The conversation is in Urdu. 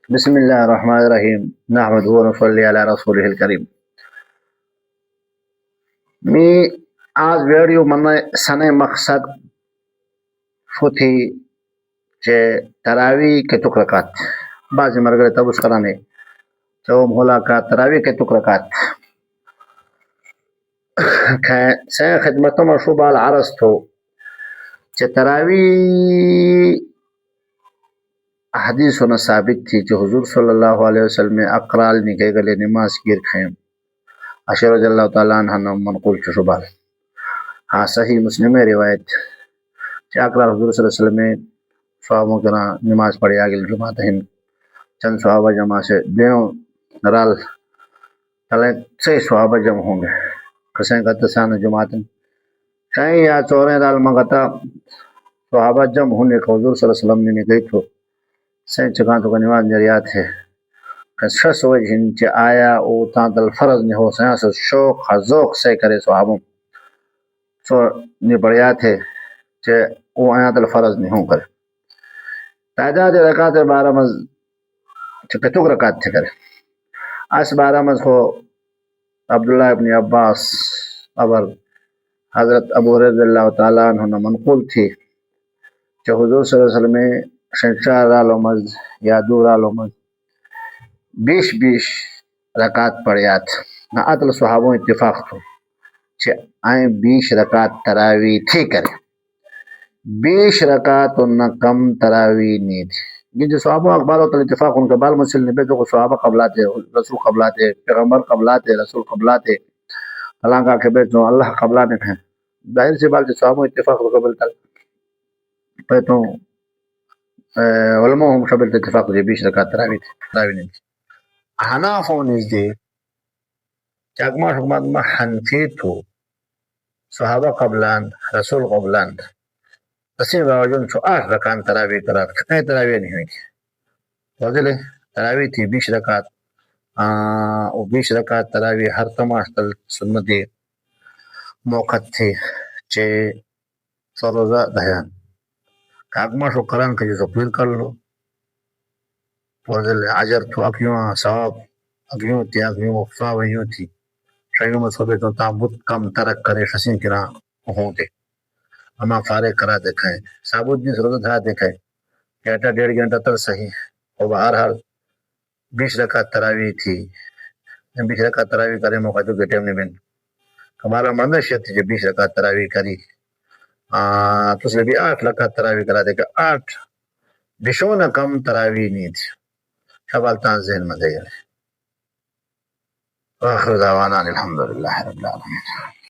بسم الله الرحمن الرحیم نحمده ونصلي على رسوله الكریم. می آج ویڈیو من سنے مقصد فوتی چه تراوی کے تکرکات بعضی مرگره تبوس کرانے چه ملاقات تراوی کے تکرکات سے خدمتوں میں شبال عرض تو چه تراوی حدیثوں ثابت تھی جو حضور صلی اللہ علیہ وسلم اقرال نکے گلے نماز گیر کھائیں عائشہ رضی اللہ تعالیٰ عنہ منقول شبال. ہاں صحیح مسلم روایت کہ اقرال حضور صلی اللہ علیہ وسلم صحابوں کے نماز پڑھی آگے جماعت ہند چند صحابہ جمع سے دیوں رال تلے سے صحابہ جمع ہوں گے کسیں کہتے سان جماعت کہیں یا چوریں رال مگتا صحابہ جمع ہونے کا حضور صلی اللہ علیہ وسلم نے گئی تو سین چکان تو کا نماز جریات ہے کسرس وجہ چ آیا او تاں دل فرض نہیں ہو سیاں سے شوق ذوق سے کرے صحابوں سو نے بڑھیات ہے چ او آیا دل فرض نہیں ہوں کرے تعداد رکعت 12 مز چکتوک رکعت تھے کرے اس 12 مز ہو عبداللہ ابن عباس اور حضرت ابو رضی اللہ تعالیٰ عنہ منقول تھی کہ حضور صلی اللہ علیہ وسلم شنشار رالو مز یا دو رالو مز 20 رکعت پڑھیات نہ عدل صحابوں اتفاق تو کہ آئیں 20 رکعت تراوی تھی کرے 20 رکعت نہ کم تراوی نہیں تھی جو صحابہ اخبار ہوتا اتفاق ان کا بال مسل نبی جو صحابہ قبلات رسول قبلات پیغمبر قبلات رسول قبلات اللہ کا کہ بیٹھو اللہ قبلات ہیں ظاہر سی بات صحابہ اتفاق قبل تل تو علماء هم شبل اتفاق دي 20 رکعت تراوی نہیں تھی. حنافوں نزدے چاکما حکمت میں حنفی تو صحابہ قبلان رسول قبلان اسی باوجود چو 8 رکعت تراوی کرات کتنے تراوی نہیں ہوئی تھی واضح تراوی تھی 20 رکعت او 20 رکعت تراوی ہر تماش تل سنت موقع تھے چے سروزہ دہیان کاغما شو کران کہ جو پیر کر لو واضح عجر تو اکیوں ثواب اگیوں تھی اگیوں ثواب یوں تھی شایوں میں صبح تو تعبد کم ترک کرے حسین کرا ہوں تھے اما فارغ کرا دکھائیں ثابت جس روزہ دھا دکھائیں گھنٹہ 1.5 گھنٹہ تر صحیح اور بہرحال 20 رکعت تراوی تھی 20 رکعت تراوی کرے موقع تو گٹے نے بن ہمارا منشیت تھی جو 20 رکعت تراوی کری تو اس نے بھی 8 رکعت تراوی کرا دے کہ 8 بشو نہ کم تراوی نہیں تھی سوال تان ذہن میں دے گئے آخر دعوانا الحمدللہ رب العالمین.